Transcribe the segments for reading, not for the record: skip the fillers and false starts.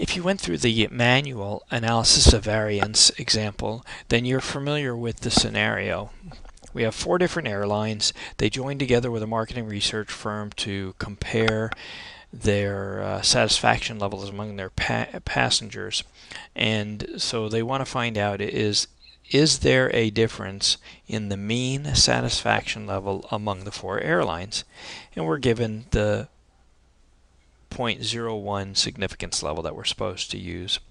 If you went through the manual analysis of variance example, then you're familiar with the scenario. We have 4 different airlines. They joined together with a marketing research firm to compare their satisfaction levels among their passengers. And so they want to find out is there a difference in the mean satisfaction level among the 4 airlines? And we're given the 0.01 significance level that we're supposed to use.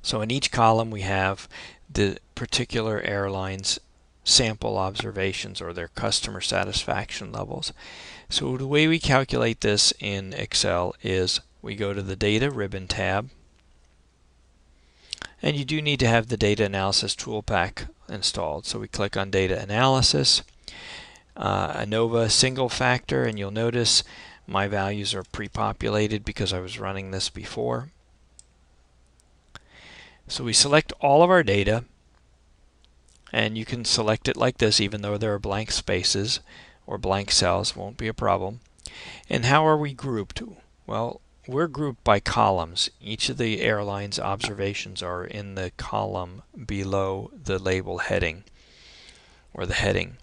So in each column we have the particular airline's sample observations or their customer satisfaction levels. So the way we calculate this in Excel is we go to the Data ribbon tab, and you do need to have the Data Analysis Toolpack installed. So we click on Data Analysis, ANOVA single factor, and you'll notice my values are pre-populated because I was running this before. So we select all of our data, and you can select it like this even though there are blank spaces or blank cells, won't be a problem. And how are we grouped? Well, we're grouped by columns. Each of the airlines' observations are in the column below the label heading or the heading.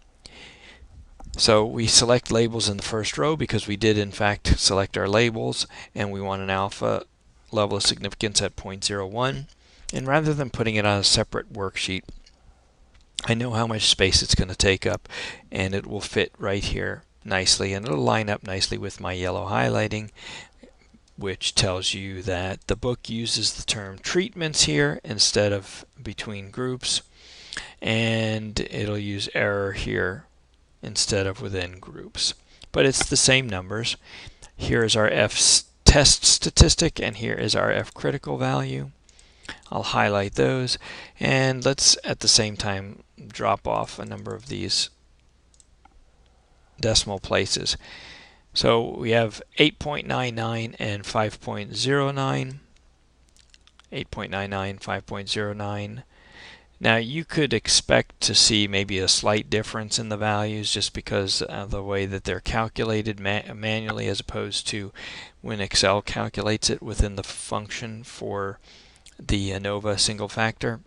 So we select labels in the first row because we did in fact select our labels, and we want an alpha level of significance at 0.01. And rather than putting it on a separate worksheet, I know how much space it's going to take up, and it will fit right here nicely, and it'll line up nicely with my yellow highlighting, which tells you that the book uses the term treatments here instead of between groups, and it'll use error here instead of within groups. But it's the same numbers. Here is our F test statistic, and here is our F critical value. I'll highlight those, and let's at the same time drop off a number of these decimal places. So we have 8.99 and 5.09, 8.99, 5.09. Now you could expect to see maybe a slight difference in the values just because of the way that they're calculated manually as opposed to when Excel calculates it within the function for the ANOVA single factor.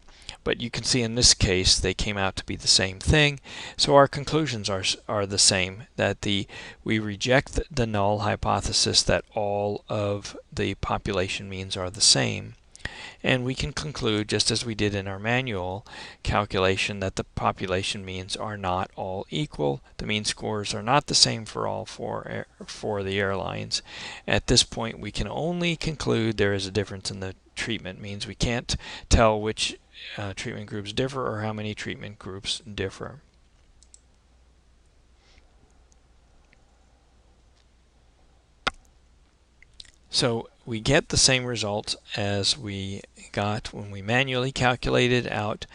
But you can see in this case they came out to be the same thing. So our conclusions are the same, that we reject the null hypothesis that all of the population means are the same. And we can conclude, just as we did in our manual calculation, that the population means are not all equal. The mean scores are not the same for all four the airlines. At this point, we can only conclude there is a difference in the treatment means. We can't tell which treatment groups differ or how many treatment groups differ. So we get the same results as we got when we manually calculated out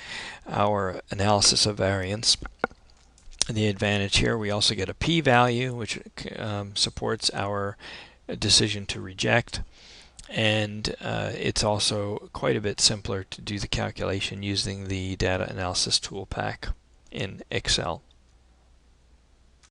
our analysis of variance. The advantage here, we also get a p-value, which supports our decision to reject, and it's also quite a bit simpler to do the calculation using the Data Analysis Toolpack in Excel.